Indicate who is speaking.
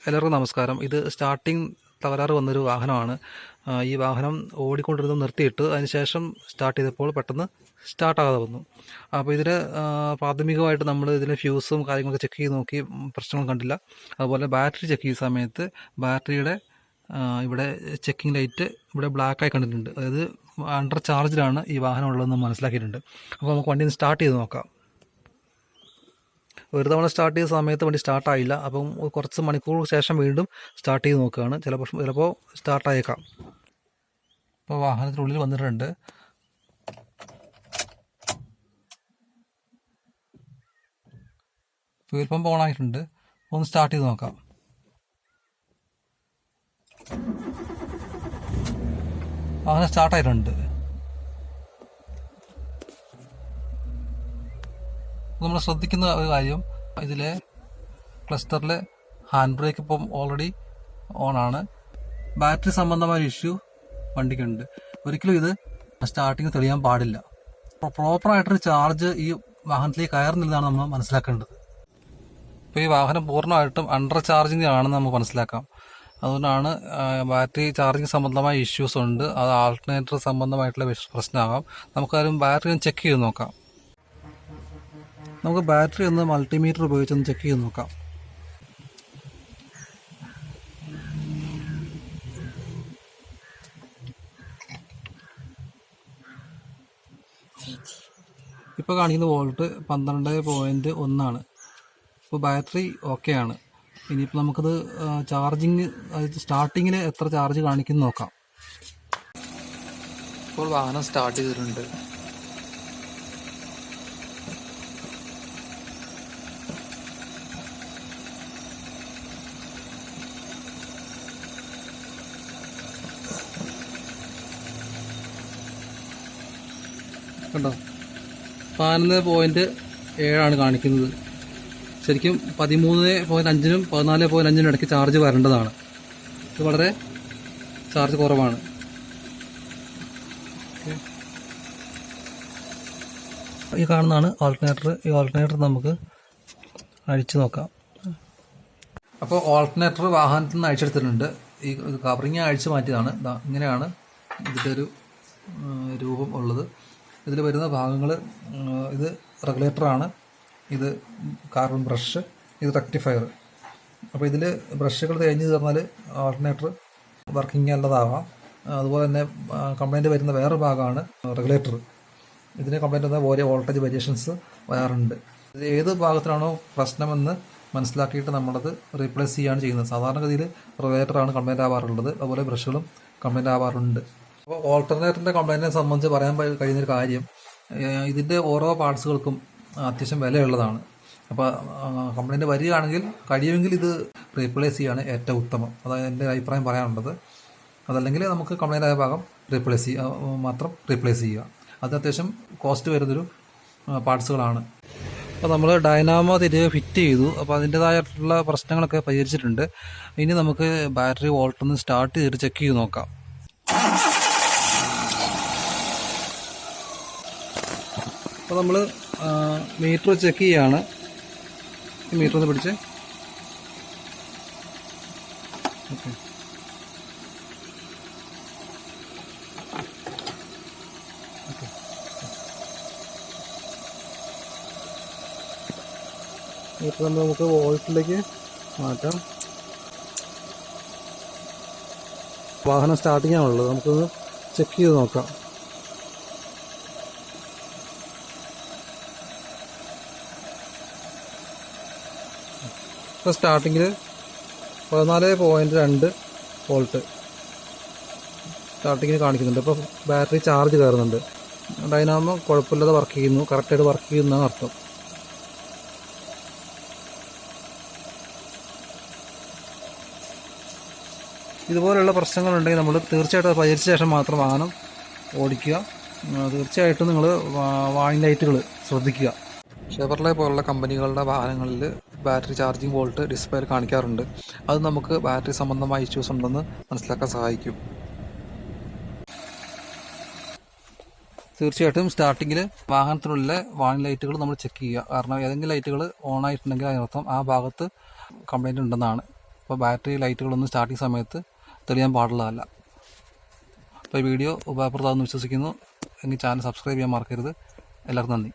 Speaker 1: എല്ലാവർക്കും നമസ്കാരം. ഇത് സ്റ്റാർട്ടിംഗ് തകരാറ് വന്നൊരു വാഹനമാണ്. ഈ വാഹനം ഓടിക്കൊണ്ടിരുന്നത് നിർത്തിയിട്ട് അതിനുശേഷം സ്റ്റാർട്ട് ചെയ്തപ്പോൾ പെട്ടെന്ന് സ്റ്റാർട്ടാകാതെ വന്നു. അപ്പോൾ ഇതിന് പ്രാഥമികമായിട്ട് നമ്മൾ ഇതിൻ്റെ ഫ്യൂസും കാര്യങ്ങളൊക്കെ ചെക്ക് ചെയ്ത് നോക്കി, പ്രശ്നങ്ങൾ കണ്ടില്ല. അതുപോലെ ബാറ്ററി ചെക്ക് ചെയ്യുന്ന സമയത്ത് ബാറ്ററിയുടെ ഇവിടെ ചെക്കിംഗ് ലൈറ്റ് ഇവിടെ ബ്ലാക്കായി കണ്ടിട്ടുണ്ട്. അതായത് അണ്ടർ ചാർജിലാണ് ഈ വാഹനം ഉള്ളതെന്ന് മനസ്സിലാക്കിയിട്ടുണ്ട്. അപ്പോൾ നമുക്ക് വണ്ടി സ്റ്റാർട്ട് ചെയ്ത് നോക്കാം. ഒരു തവണ സ്റ്റാർട്ട് ചെയ്ത സമയത്ത് വണ്ടി സ്റ്റാർട്ടായില്ല. അപ്പം കുറച്ച് മണിക്കൂർ ശേഷം വീണ്ടും സ്റ്റാർട്ട് ചെയ്ത് നോക്കുകയാണ്. ചിലപ്പോൾ സ്റ്റാർട്ടായേക്കാം. ഇപ്പോൾ വാഹനത്തിനുള്ളിൽ വന്നിട്ടുണ്ട്. ഫ്യൂൽ പമ്പ് ഓൺ ആയിട്ടുണ്ട്. ഒന്ന് സ്റ്റാർട്ട് ചെയ്ത് നോക്കാം. വാഹനം സ്റ്റാർട്ടായിട്ടുണ്ട്. നമ്മൾ ശ്രദ്ധിക്കുന്ന ഒരു കാര്യം, ഇതിലെ ക്ലസ്റ്ററിലെ ഹാൻഡ് ബ്രേക്ക് ഇപ്പം ഓൾറെഡി ഓണാണ്. ബാറ്ററി സംബന്ധമായ ഇഷ്യൂ വണ്ടിക്കുണ്ട്. ഒരിക്കലും ഇത് സ്റ്റാർട്ടിങ് തെളിയാൻ പാടില്ല. പ്രോപ്പറായിട്ടൊരു ചാർജ് ഈ വാഹനത്തിലേക്ക് കയറുന്നില്ലെന്നാണ് നമ്മൾ മനസ്സിലാക്കേണ്ടത്. ഇപ്പോൾ ഈ വാഹനം പൂർണ്ണമായിട്ടും അണ്ടർ ചാർജിങ് ആണെന്ന് നമുക്ക് മനസ്സിലാക്കാം. അതുകൊണ്ടാണ് ബാറ്ററി ചാർജിങ് സംബന്ധമായ ഇഷ്യൂസ് ഉണ്ട്. അത് ആൾട്ടർനേറ്റർ സംബന്ധമായിട്ടുള്ള പ്രശ്നമാകാം. നമുക്കാരും ബാറ്ററി ഒന്ന് ചെക്ക് ചെയ്ത് നോക്കാം. നമുക്ക് ബാറ്ററി ഒന്ന് മൾട്ടിമീറ്റർ ഉപയോഗിച്ചൊന്ന് ചെക്ക് ചെയ്ത് നോക്കാം. ഇപ്പോൾ കാണിക്കുന്ന വോൾട്ട് 12.1 ഇപ്പോൾ ബാറ്ററി ഓക്കെ ആണ്. ഇനിയിപ്പോൾ നമുക്കത് ചാർജിങ് സ്റ്റാർട്ടിങ്ങിൽ എത്ര ചാർജ് കാണിക്കുന്നു നോക്കാം. ഇപ്പോൾ വാഹനം സ്റ്റാർട്ട് ചെയ്തിട്ടുണ്ട്. കണ്ടോ, 11.7 കാണിക്കുന്നത്. ശരിക്കും 13.5-നും 14.5-നും ഇടയ്ക്ക് ചാർജ് വരേണ്ടതാണ്. ഇത് വളരെ ചാർജ് കുറവാണ്. ഈ കാണുന്നതാണ് ഓൾട്ടർനേറ്റർ. ഈ ഓൾട്ടർനേറ്റർ നമുക്ക് അഴിച്ചു നോക്കാം. അപ്പോൾ ഓൾട്ടർനേറ്റർ വാഹനത്തിൽ നിന്ന് അഴിച്ചെടുത്തിട്ടുണ്ട്. ഈ കവറിങ് അഴിച്ചു മാറ്റിയതാണ്. ഇങ്ങനെയാണ് ഇതിൻ്റെ ഒരു രൂപം ഉള്ളത്. ഇതിൽ വരുന്ന ഭാഗങ്ങൾ, ഇത് റെഗുലേറ്ററാണ്, ഇത് കാർബൺ ബ്രഷ്, ഇത് റെക്ടിഫയർ. അപ്പോൾ ഇതിൽ ബ്രഷുകൾ തേഞ്ഞ് തീർന്നാൽ ഓൾട്ടർനേറ്റർ വർക്കിംഗ് അല്ലതാവാം. അതുപോലെ തന്നെ കംപ്ലൈൻറ്റ് വരുന്ന വേറെ ഭാഗമാണ് റെഗുലേറ്റർ. ഇതിന് കംപ്ലൈൻറ്റ് വന്നാൽ ഓരോ വോൾട്ടേജ് വേരിയേഷൻസ് വരാറുണ്ട്. ഇത് ഏത് ഭാഗത്തിനാണോ പ്രശ്നമെന്ന് മനസ്സിലാക്കിയിട്ട് നമ്മളത് റീപ്ലേസ് ചെയ്യുകയാണ് ചെയ്യുന്നത്. സാധാരണഗതിയിൽ റെഗുലേറ്ററാണ് കംപ്ലൈൻറ്റ് ആവാറുള്ളത്. അതുപോലെ ബ്രഷുകളും കംപ്ലൈൻറ്റ് ആവാറുണ്ട്. അപ്പോൾ ഓൾട്ടർനേറ്ററിൻ്റെ കംപ്ലൈൻറ്റിനെ സംബന്ധിച്ച് പറയാൻ കഴിയുന്നൊരു കാര്യം, ഇതിൻ്റെ ഓരോ പാർട്സുകൾക്കും അത്യാവശ്യം വിലയുള്ളതാണ്. അപ്പോൾ കംപ്ലൈൻറ്റ് വരികയാണെങ്കിൽ കഴിയുമെങ്കിൽ ഇത് റീപ്ലേസ് ചെയ്യുകയാണ് ഏറ്റവും ഉത്തമം. അതായത് എൻ്റെ അഭിപ്രായം പറയാനുള്ളത്. അതല്ലെങ്കിൽ നമുക്ക് കംപ്ലൈൻ്റ് ആയ ഭാഗം മാത്രം റീപ്ലേസ് ചെയ്യുക. അത് അത്യാവശ്യം കോസ്റ്റ് വരുന്നൊരു പാർട്സുകളാണ്. അപ്പോൾ നമ്മൾ ഡൈനാമോ തിരികെ ഫിറ്റ് ചെയ്തു. അപ്പോൾ അതിൻ്റേതായിട്ടുള്ള പ്രശ്നങ്ങളൊക്കെ പരിഹരിച്ചിട്ടുണ്ട്. ഇനി നമുക്ക് ബാറ്ററി വോൾട്ടൊന്ന് സ്റ്റാർട്ട് ചെയ്തിട്ട് ചെക്ക് ചെയ്ത് നോക്കാം. അപ്പോൾ നമ്മൾ മീറ്റർ ചെക്ക് ചെയ്യുകയാണ്. ഈ മീറ്റർ ഒന്ന് പിടിച്ച് ഓക്കെ. മീറ്റർ നമുക്ക് വോൾട്ടിലേക്ക് മാറ്റാം. വാഹനം സ്റ്റാർട്ടിംഗ് ആണുള്ളത്. നമുക്കൊന്ന് ചെക്ക് ചെയ്ത് നോക്കാം. ഇപ്പോൾ സ്റ്റാർട്ടിങ്ങിൽ 14.2 വോൾട്ട് സ്റ്റാർട്ടിങ്ങിന് കാണിക്കുന്നുണ്ട്. ഇപ്പോൾ ബാറ്ററി ചാർജ് കയറുന്നുണ്ട്. ഡൈനാമോ കുഴപ്പമില്ലാതെ വർക്ക് ചെയ്യുന്നു, കറക്റ്റായിട്ട് വർക്ക് ചെയ്യുന്നതാണ് അർത്ഥം. ഇതുപോലെയുള്ള പ്രശ്നങ്ങളുണ്ടെങ്കിൽ നമ്മൾ തീർച്ചയായിട്ടും അത് പരിഹരിച്ച ശേഷം മാത്രം വാഹനം ഓടിക്കുക. തീർച്ചയായിട്ടും നിങ്ങൾ വാണിംഗ് ലൈറ്റുകൾ ശ്രദ്ധിക്കുക. ഷെവർലെ പോലുള്ള കമ്പനികളുടെ വാഹനങ്ങളിൽ ബാറ്ററി ചാർജിങ് വോൾട്ട് ഡിസ്പ്ലേയിൽ കാണിക്കാറുണ്ട്. അത് നമുക്ക് ബാറ്ററി സംബന്ധമായ ഇഷ്യൂസ് ഉണ്ടെന്ന് മനസ്സിലാക്കാൻ സഹായിക്കും. തീർച്ചയായിട്ടും സ്റ്റാർട്ടിങ്ങിൽ വാഹനത്തിനുള്ളിലെ വാണിംഗ് ലൈറ്റുകൾ നമ്മൾ ചെക്ക് ചെയ്യുക. കാരണം ഏതെങ്കിലും ലൈറ്റുകൾ ഓൺ ആയിട്ടുണ്ടെങ്കിൽ അതിനർത്ഥം ആ ഭാഗത്ത് കംപ്ലൈൻറ്റ് ഉണ്ടെന്നാണ്. അപ്പോൾ ബാറ്ററി ലൈറ്റുകളൊന്നും സ്റ്റാർട്ടിങ് സമയത്ത് തെളിയാൻ പാടുള്ളതല്ല. അപ്പോൾ ഈ വീഡിയോ ഉപകാരപ്രദമാണെന്ന് വിശ്വസിക്കുന്നു. എങ്കിൽ ചാനൽ സബ്സ്ക്രൈബ് ചെയ്യാൻ മറക്കരുത്. എല്ലാവർക്കും നന്ദി.